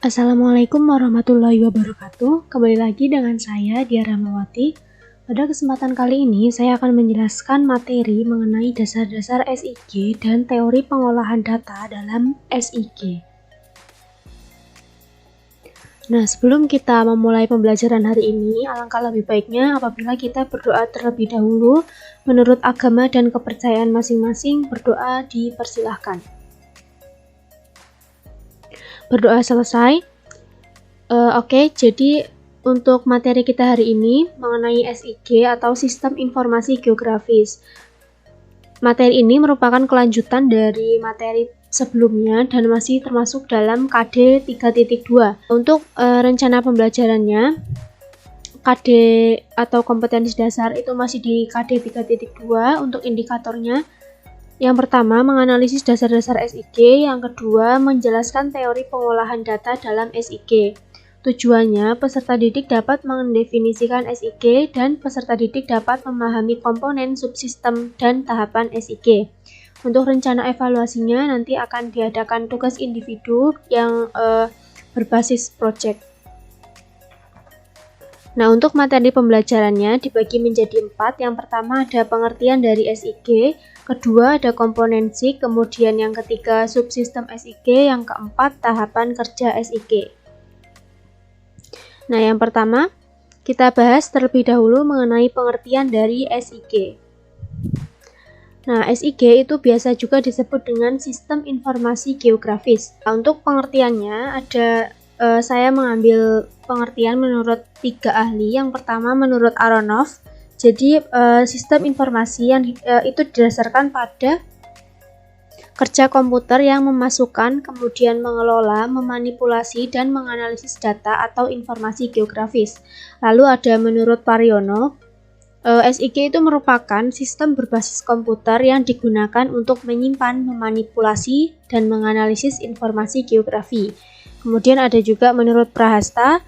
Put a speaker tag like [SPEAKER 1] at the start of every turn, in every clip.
[SPEAKER 1] Assalamualaikum warahmatullahi wabarakatuh. Kembali lagi dengan saya, Dia Ramawati. Pada kesempatan kali ini, saya akan menjelaskan materi mengenai dasar-dasar SIG dan teori pengolahan data dalam SIG. Nah, sebelum kita memulai pembelajaran hari ini, alangkah lebih baiknya apabila kita berdoa terlebih dahulu. Menurut agama dan kepercayaan masing-masing, berdoa dipersilahkan. Berdoa selesai. Oke, jadi untuk materi kita hari ini mengenai SIG atau Sistem Informasi Geografis. Materi ini merupakan kelanjutan dari materi sebelumnya dan masih termasuk dalam KD 3.2. Untuk rencana pembelajarannya, KD atau kompetensi dasar itu masih di KD 3.2. Untuk indikatornya, yang pertama, menganalisis dasar-dasar SIG. Yang kedua, menjelaskan teori pengolahan data dalam SIG. Tujuannya, peserta didik dapat mendefinisikan SIG dan peserta didik dapat memahami komponen, subsistem, dan tahapan SIG. Untuk rencana evaluasinya, nanti akan diadakan tugas individu yang berbasis project. Nah, untuk materi pembelajarannya dibagi menjadi 4. Yang pertama ada pengertian dari SIG, kedua ada komponen SIG, kemudian yang ketiga subsistem SIG, yang keempat tahapan kerja SIG. Nah, yang pertama kita bahas terlebih dahulu mengenai pengertian dari SIG. Nah, SIG itu biasa juga disebut dengan Sistem Informasi Geografis. Nah, untuk pengertiannya saya mengambil pengertian menurut 3 ahli. Yang pertama menurut Aronoff. Jadi sistem informasi yang itu didasarkan pada kerja komputer yang memasukkan, kemudian mengelola, memanipulasi, dan menganalisis data atau informasi geografis. Lalu ada menurut Pariono, SIG itu merupakan sistem berbasis komputer yang digunakan untuk menyimpan, memanipulasi, dan menganalisis informasi geografi. Kemudian ada juga menurut Prahasta,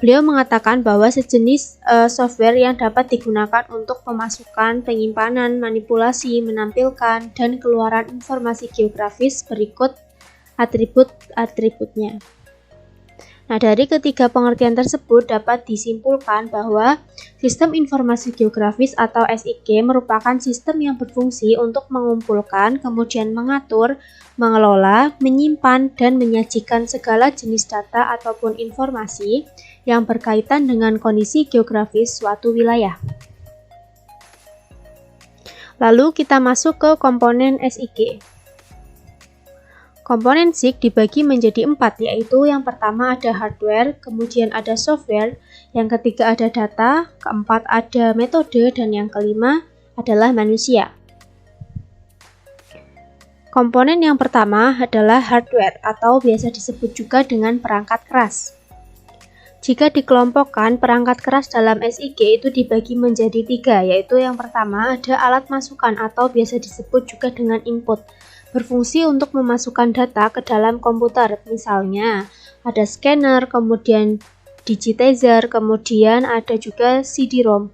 [SPEAKER 1] beliau mengatakan bahwa sejenis software yang dapat digunakan untuk pemasukan, penyimpanan, manipulasi, menampilkan, dan keluaran informasi geografis berikut atribut-atributnya. Nah, dari ketiga pengertian tersebut dapat disimpulkan bahwa sistem informasi geografis atau SIG merupakan sistem yang berfungsi untuk mengumpulkan, kemudian mengatur, mengelola, menyimpan, dan menyajikan segala jenis data ataupun informasi yang berkaitan dengan kondisi geografis suatu wilayah. Lalu kita masuk ke komponen SIG. Komponen SIG dibagi menjadi 4, yaitu yang pertama ada hardware, kemudian ada software, yang ketiga ada data, keempat ada metode, dan yang kelima adalah manusia. Komponen yang pertama adalah hardware atau biasa disebut juga dengan perangkat keras. Jika dikelompokkan, perangkat keras dalam SIG itu dibagi menjadi 3, yaitu yang pertama ada alat masukan atau biasa disebut juga dengan input, berfungsi untuk memasukkan data ke dalam komputer. Misalnya ada scanner, kemudian digitizer, kemudian ada juga CD-ROM.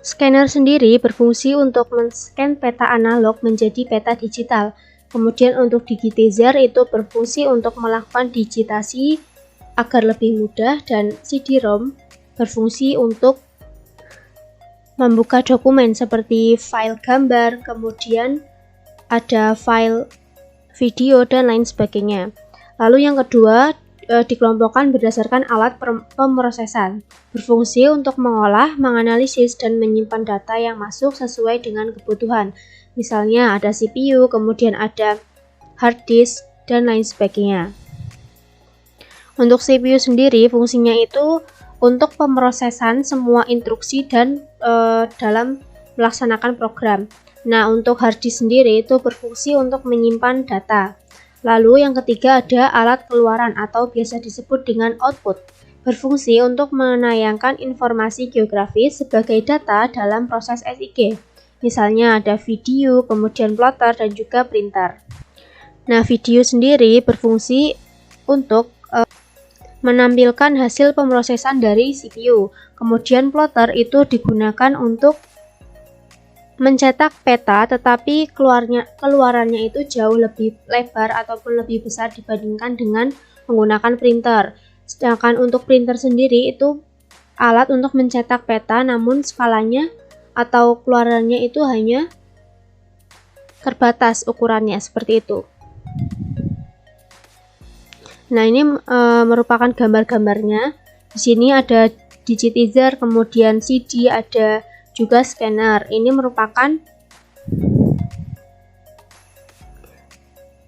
[SPEAKER 1] Scanner sendiri berfungsi untuk men-scan peta analog menjadi peta digital. Kemudian untuk digitizer itu berfungsi untuk melakukan digitasi agar lebih mudah, dan CD-ROM berfungsi untuk membuka dokumen seperti file gambar, kemudian ada file video, dan lain sebagainya. Lalu yang kedua dikelompokkan berdasarkan alat pemrosesan, berfungsi untuk mengolah, menganalisis, dan menyimpan data yang masuk sesuai dengan kebutuhan. Misalnya ada CPU, kemudian ada hard disk, dan lain sebagainya. Untuk CPU sendiri fungsinya itu untuk pemrosesan semua instruksi dan dalam melaksanakan program. Nah, untuk hard disk sendiri itu berfungsi untuk menyimpan data. Lalu yang ketiga ada alat keluaran atau biasa disebut dengan output, berfungsi untuk menayangkan informasi geografis sebagai data dalam proses SIG. Misalnya ada video, kemudian plotter, dan juga printer. Nah, video sendiri berfungsi untuk menampilkan hasil pemrosesan dari CPU. Kemudian plotter itu digunakan untuk mencetak peta tetapi keluarannya itu jauh lebih lebar ataupun lebih besar dibandingkan dengan menggunakan printer. Sedangkan untuk printer sendiri itu alat untuk mencetak peta, namun skalanya atau keluarannya itu hanya terbatas ukurannya seperti itu. Nah, ini merupakan gambar-gambarnya. Di sini ada digitizer, kemudian CD, ada juga scanner. Ini merupakan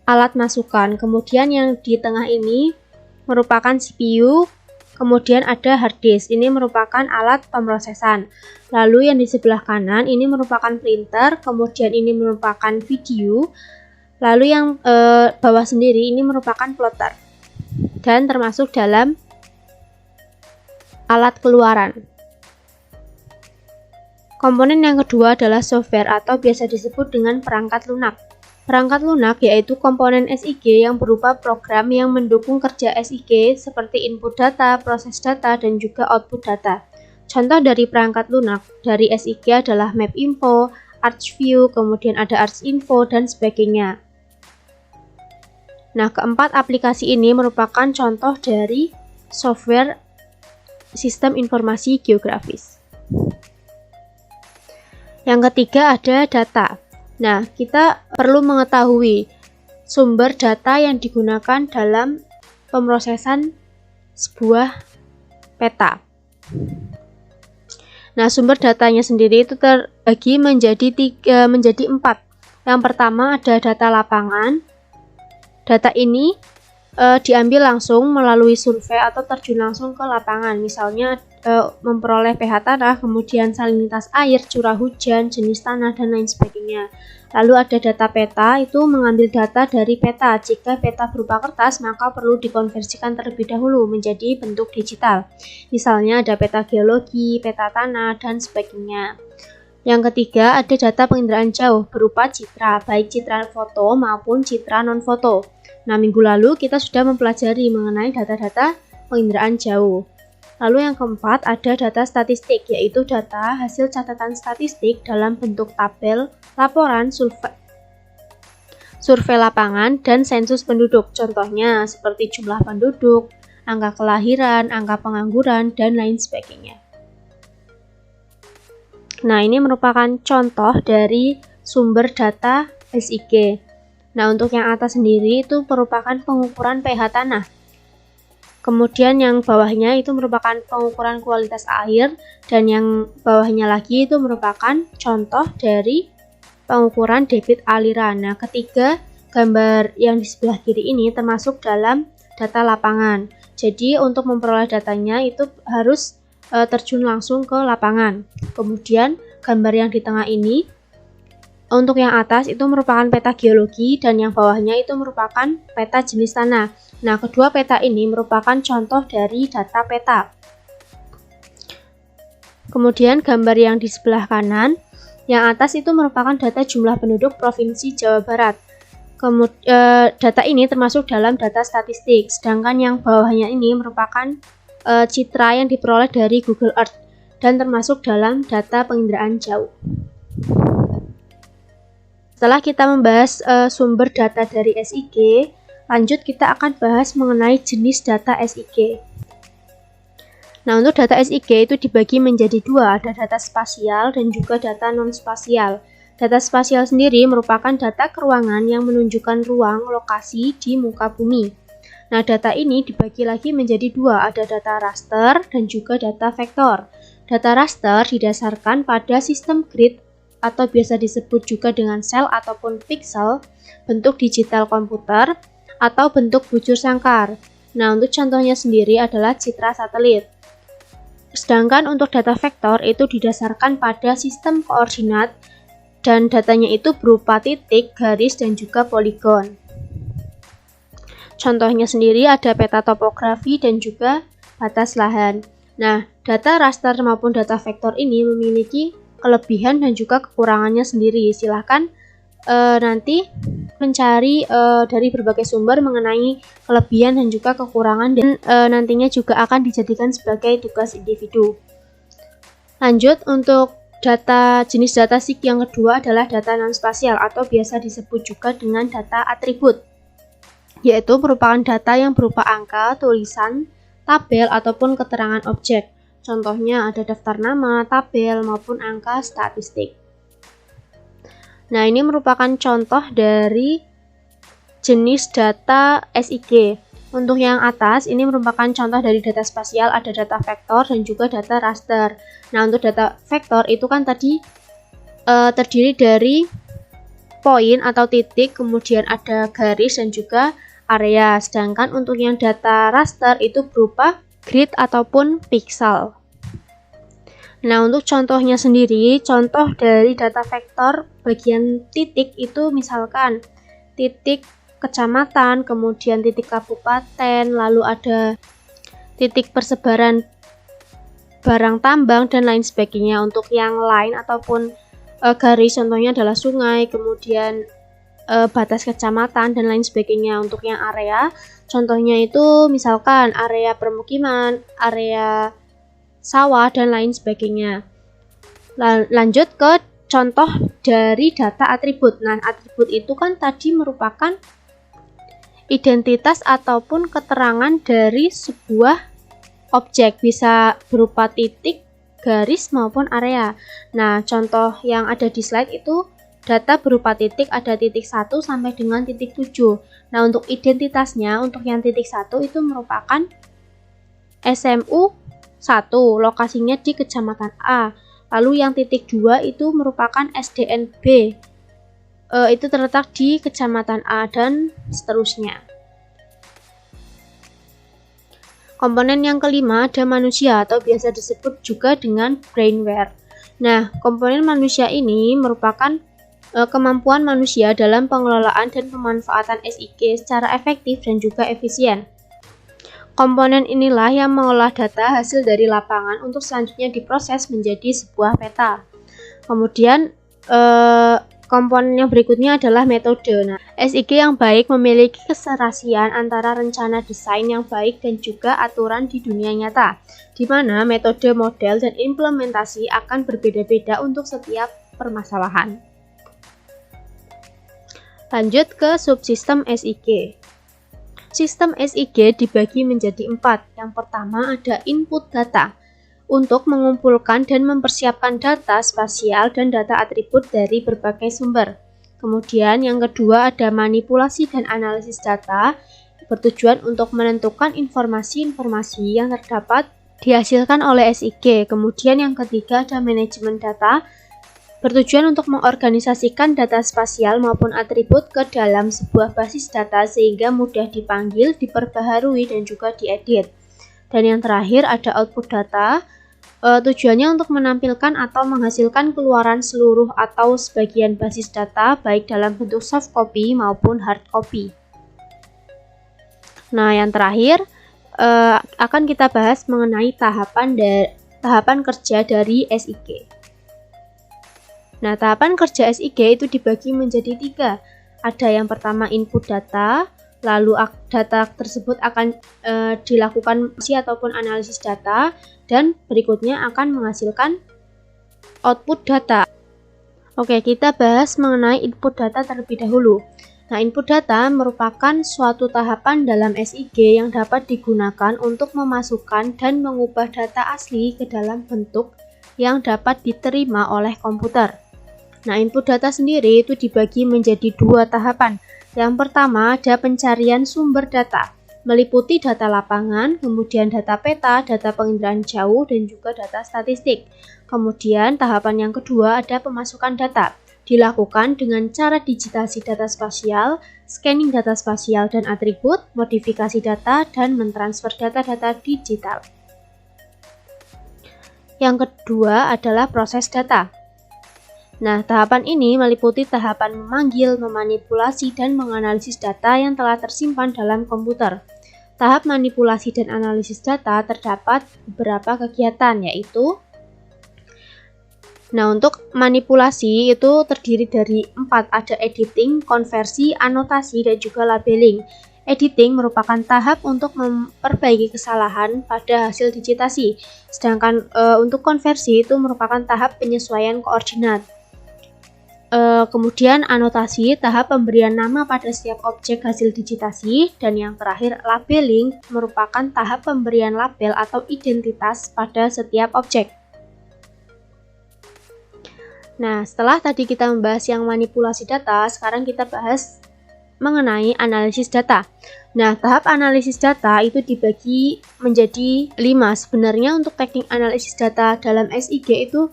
[SPEAKER 1] alat masukan. Kemudian yang di tengah ini merupakan CPU. Kemudian ada hard disk, ini merupakan alat pemrosesan. Lalu yang di sebelah kanan ini merupakan printer, kemudian ini merupakan video. Lalu yang bawah sendiri ini merupakan plotter dan termasuk dalam alat keluaran. Komponen yang kedua adalah software atau biasa disebut dengan perangkat lunak. Perangkat lunak yaitu komponen SIG yang berupa program yang mendukung kerja SIG seperti input data, proses data, dan juga output data. Contoh dari perangkat lunak dari SIG adalah MapInfo, ArchView, kemudian ada ArchInfo, dan sebagainya. Nah, keempat aplikasi ini merupakan contoh dari software sistem informasi geografis. Yang ketiga ada data. Nah, kita perlu mengetahui sumber data yang digunakan dalam pemrosesan sebuah peta. Nah, sumber datanya sendiri itu terbagi menjadi 4. Yang pertama ada data lapangan. Data ini diambil langsung melalui survei atau terjun langsung ke lapangan. Misalnya memperoleh pH tanah, kemudian salinitas air, curah hujan, jenis tanah, dan lain sebagainya. Lalu ada data peta, itu mengambil data dari peta. Jika peta berupa kertas, maka perlu dikonversikan terlebih dahulu menjadi bentuk digital. Misalnya ada peta geologi, peta tanah, dan sebagainya. Yang ketiga ada data penginderaan jauh berupa citra, baik citra foto maupun citra non-foto. Nah, minggu lalu kita sudah mempelajari mengenai data-data penginderaan jauh. Lalu yang keempat ada data statistik, yaitu data hasil catatan statistik dalam bentuk tabel, laporan, survei lapangan, dan sensus penduduk. Contohnya seperti jumlah penduduk, angka kelahiran, angka pengangguran, dan lain sebagainya. Nah, ini merupakan contoh dari sumber data SIG. Nah, untuk yang atas sendiri itu merupakan pengukuran pH tanah. Kemudian yang bawahnya itu merupakan pengukuran kualitas air, dan yang bawahnya lagi itu merupakan contoh dari pengukuran debit aliran. Nah, ketiga gambar yang di sebelah kiri ini termasuk dalam data lapangan. Jadi untuk memperoleh datanya itu harus terjun langsung ke lapangan. Kemudian gambar yang di tengah ini untuk yang atas itu merupakan peta geologi, dan yang bawahnya itu merupakan peta jenis tanah. Nah, kedua peta ini merupakan contoh dari data peta. Kemudian gambar yang di sebelah kanan, yang atas itu merupakan data jumlah penduduk Provinsi Jawa Barat. Data ini termasuk dalam data statistik, sedangkan yang bawahnya ini merupakan citra yang diperoleh dari Google Earth dan termasuk dalam data penginderaan jauh. Setelah kita membahas sumber data dari SIG, lanjut kita akan bahas mengenai jenis data SIG. Nah, untuk data SIG itu dibagi menjadi dua, ada data spasial dan juga data non-spasial. Data spasial sendiri merupakan data keruangan yang menunjukkan ruang lokasi di muka bumi. Nah, data ini dibagi lagi menjadi dua, ada data raster dan juga data vektor. Data raster didasarkan pada sistem grid atau biasa disebut juga dengan sel ataupun pixel, bentuk digital komputer, atau bentuk bujur sangkar. Nah, untuk contohnya sendiri adalah citra satelit. Sedangkan untuk data vektor itu didasarkan pada sistem koordinat, dan datanya itu berupa titik, garis, dan juga poligon. Contohnya sendiri ada peta topografi dan juga batas lahan. Nah, data raster maupun data vektor ini memiliki kelebihan dan juga kekurangannya sendiri. Silahkan nanti mencari dari berbagai sumber mengenai kelebihan dan juga kekurangan, dan nantinya juga akan dijadikan sebagai tugas individu. Lanjut, untuk Jenis data SIG yang kedua adalah data non-spasial atau biasa disebut juga dengan data atribut, yaitu merupakan data yang berupa angka, tulisan, tabel, ataupun keterangan objek. Contohnya ada daftar nama, tabel, maupun angka statistik. Nah, ini merupakan contoh dari jenis data SIG. Untuk yang atas, ini merupakan contoh dari data spasial, ada data vektor dan juga data raster. Nah, untuk data vektor itu kan tadi terdiri dari poin atau titik, kemudian ada garis dan juga area. Sedangkan untuk yang data raster itu berupa grid ataupun pixel. Nah, untuk contohnya sendiri, contoh dari data vektor bagian titik itu misalkan titik kecamatan, kemudian titik kabupaten, lalu ada titik persebaran barang tambang dan lain sebagainya. Untuk yang lain ataupun garis contohnya adalah sungai, kemudian batas kecamatan dan lain sebagainya. Untuk yang area contohnya itu misalkan area permukiman, area sawah dan lain sebagainya. Lanjut ke contoh dari data atribut. Nah, atribut itu kan tadi merupakan identitas ataupun keterangan dari sebuah objek, bisa berupa titik, garis maupun area. Nah, contoh yang ada di slide itu data berupa titik, ada titik 1 sampai dengan titik 7. Nah, untuk identitasnya, untuk yang titik 1 itu merupakan SMU 1, lokasinya di Kecamatan A. Lalu yang titik 2 itu merupakan SDNB, itu terletak di Kecamatan A dan seterusnya. Komponen yang kelima ada manusia atau biasa disebut juga dengan brainware. Nah, komponen manusia ini merupakan kemampuan manusia dalam pengelolaan dan pemanfaatan SIG secara efektif dan juga efisien. Komponen inilah yang mengolah data hasil dari lapangan untuk selanjutnya diproses menjadi sebuah peta. Kemudian komponen yang berikutnya adalah metode. Nah, SIG yang baik memiliki keserasian antara rencana desain yang baik dan juga aturan di dunia nyata, di mana metode, model, dan implementasi akan berbeda-beda untuk setiap permasalahan. Lanjut ke subsistem SIG. Sistem SIG dibagi menjadi 4. Yang pertama ada input data, untuk mengumpulkan dan mempersiapkan data spasial dan data atribut dari berbagai sumber. Kemudian yang kedua ada manipulasi dan analisis data, bertujuan untuk menentukan informasi-informasi yang terdapat dihasilkan oleh SIG. Kemudian yang ketiga ada manajemen data, bertujuan untuk mengorganisasikan data spasial maupun atribut ke dalam sebuah basis data sehingga mudah dipanggil, diperbaharui, dan juga diedit. Dan yang terakhir ada output data, tujuannya untuk menampilkan atau menghasilkan keluaran seluruh atau sebagian basis data baik dalam bentuk soft copy maupun hard copy. Nah, yang terakhir akan kita bahas mengenai tahapan kerja dari SIG. Nah, tahapan kerja SIG itu dibagi menjadi 3. Ada yang pertama input data, lalu data tersebut akan dilakukan ataupun analisis data, dan berikutnya akan menghasilkan output data. Oke, kita bahas mengenai input data terlebih dahulu. Nah, input data merupakan suatu tahapan dalam SIG yang dapat digunakan untuk memasukkan dan mengubah data asli ke dalam bentuk yang dapat diterima oleh komputer. Nah, input data sendiri itu dibagi menjadi 2 tahapan. Yang pertama ada pencarian sumber data, meliputi data lapangan, kemudian data peta, data penginderaan jauh, dan juga data statistik. Kemudian tahapan yang kedua ada pemasukan data, dilakukan dengan cara digitasi data spasial, scanning data spasial dan atribut, modifikasi data, dan mentransfer data-data digital. Yang kedua adalah proses data. Nah, tahapan ini meliputi tahapan memanggil, memanipulasi, dan menganalisis data yang telah tersimpan dalam komputer. Tahap manipulasi dan analisis data terdapat beberapa kegiatan, yaitu untuk manipulasi itu terdiri dari 4, ada editing, konversi, anotasi, dan juga labeling. Editing merupakan tahap untuk memperbaiki kesalahan pada hasil digitasi, sedangkan untuk konversi itu merupakan tahap penyesuaian koordinat. Kemudian anotasi, tahap pemberian nama pada setiap objek hasil digitasi, dan yang terakhir labeling merupakan tahap pemberian label atau identitas pada setiap objek. Nah, setelah tadi kita membahas yang manipulasi data, sekarang kita bahas mengenai analisis data. Nah, tahap analisis data itu dibagi menjadi 5. Sebenarnya untuk teknik analisis data dalam SIG itu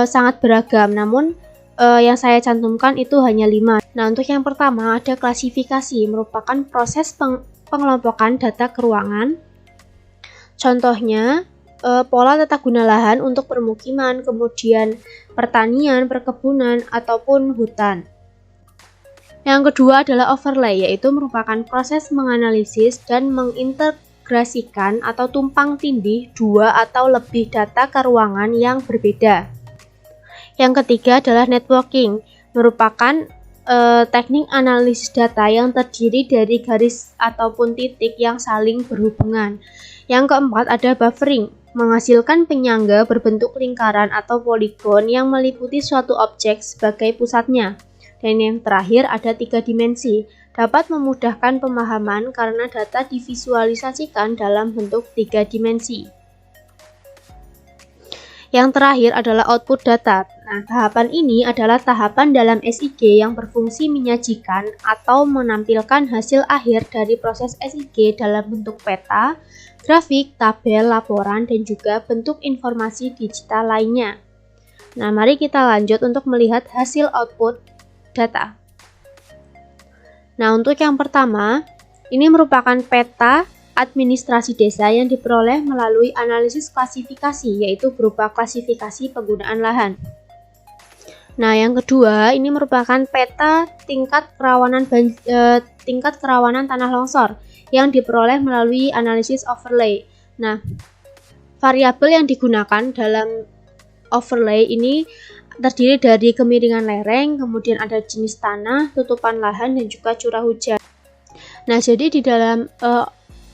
[SPEAKER 1] sangat beragam, namun yang saya cantumkan itu hanya 5. Nah, untuk yang pertama ada klasifikasi, merupakan proses pengelompokan data ke ruangan. Contohnya, pola tata guna lahan untuk permukiman, kemudian pertanian, perkebunan, ataupun hutan. Yang kedua adalah overlay, yaitu merupakan proses menganalisis dan mengintegrasikan atau tumpang tindih 2 atau lebih data ke ruangan yang berbeda. Yang ketiga adalah networking, merupakan teknik analisis data yang terdiri dari garis ataupun titik yang saling berhubungan. Yang keempat ada buffering, menghasilkan penyangga berbentuk lingkaran atau poligon yang meliputi suatu objek sebagai pusatnya. Dan yang terakhir ada 3 dimensi, dapat memudahkan pemahaman karena data divisualisasikan dalam bentuk 3 dimensi. Yang terakhir adalah output data. Nah, tahapan ini adalah tahapan dalam SIG yang berfungsi menyajikan atau menampilkan hasil akhir dari proses SIG dalam bentuk peta, grafik, tabel, laporan, dan juga bentuk informasi digital lainnya. Nah, mari kita lanjut untuk melihat hasil output data. Nah, untuk yang pertama, ini merupakan peta administrasi desa yang diperoleh melalui analisis klasifikasi, yaitu berupa klasifikasi penggunaan lahan. Nah, yang kedua, ini merupakan peta tingkat kerawanan tanah longsor yang diperoleh melalui analisis overlay. Nah, variabel yang digunakan dalam overlay ini terdiri dari kemiringan lereng, kemudian ada jenis tanah, tutupan lahan, dan juga curah hujan. Nah, jadi di dalam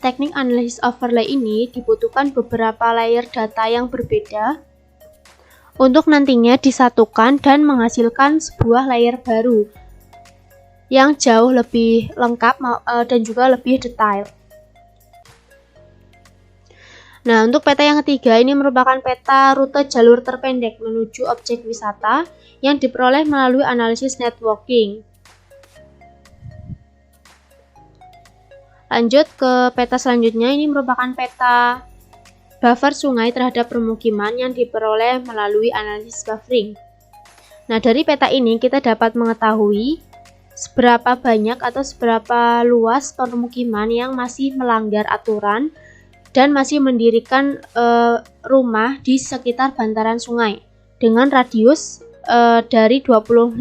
[SPEAKER 1] teknik analisis overlay ini dibutuhkan beberapa layer data yang berbeda untuk nantinya disatukan dan menghasilkan sebuah layer baru yang jauh lebih lengkap dan juga lebih detail. Nah, untuk peta yang ketiga ini merupakan peta rute jalur terpendek menuju objek wisata yang diperoleh melalui analisis networking. Lanjut ke peta selanjutnya, ini merupakan peta buffer sungai terhadap permukiman yang diperoleh melalui analisis buffering. Nah, dari peta ini kita dapat mengetahui seberapa banyak atau seberapa luas permukiman yang masih melanggar aturan dan masih mendirikan rumah di sekitar bantaran sungai dengan radius dari 25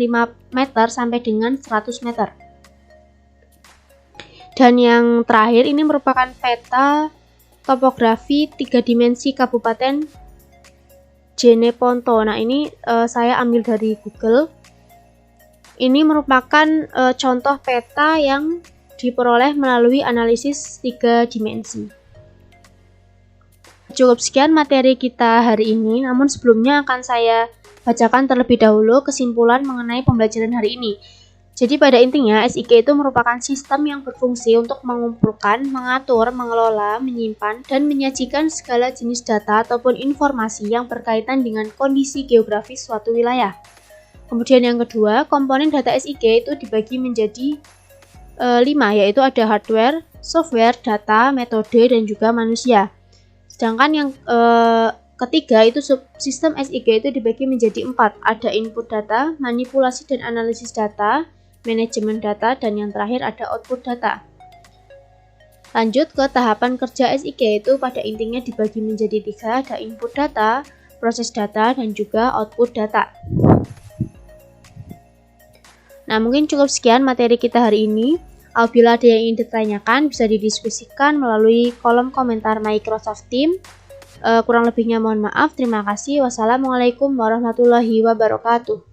[SPEAKER 1] meter sampai dengan 100 meter. Dan yang terakhir ini merupakan peta topografi 3 dimensi Kabupaten Jeneponto. Nah, ini saya ambil dari Google. Ini merupakan contoh peta yang diperoleh melalui analisis 3 dimensi. Cukup sekian materi kita hari ini, namun sebelumnya akan saya bacakan terlebih dahulu kesimpulan mengenai pembelajaran hari ini. Jadi pada intinya SIG itu merupakan sistem yang berfungsi untuk mengumpulkan, mengatur, mengelola, menyimpan, dan menyajikan segala jenis data ataupun informasi yang berkaitan dengan kondisi geografis suatu wilayah. Kemudian yang kedua, komponen data SIG itu dibagi menjadi 5, yaitu ada hardware, software, data, metode, dan juga manusia. Sedangkan yang ketiga itu subsistem SIG itu dibagi menjadi 4, ada input data, manipulasi dan analisis data, manajemen data, dan yang terakhir ada output data. Lanjut ke tahapan kerja SIG itu pada intinya dibagi menjadi 3, ada input data, proses data, dan juga output data. Nah, mungkin cukup sekian materi kita hari ini. Apabila ada yang ingin ditanyakan, bisa didiskusikan melalui kolom komentar Microsoft Teams. Kurang lebihnya mohon maaf. Terima kasih. Wassalamualaikum warahmatullahi wabarakatuh.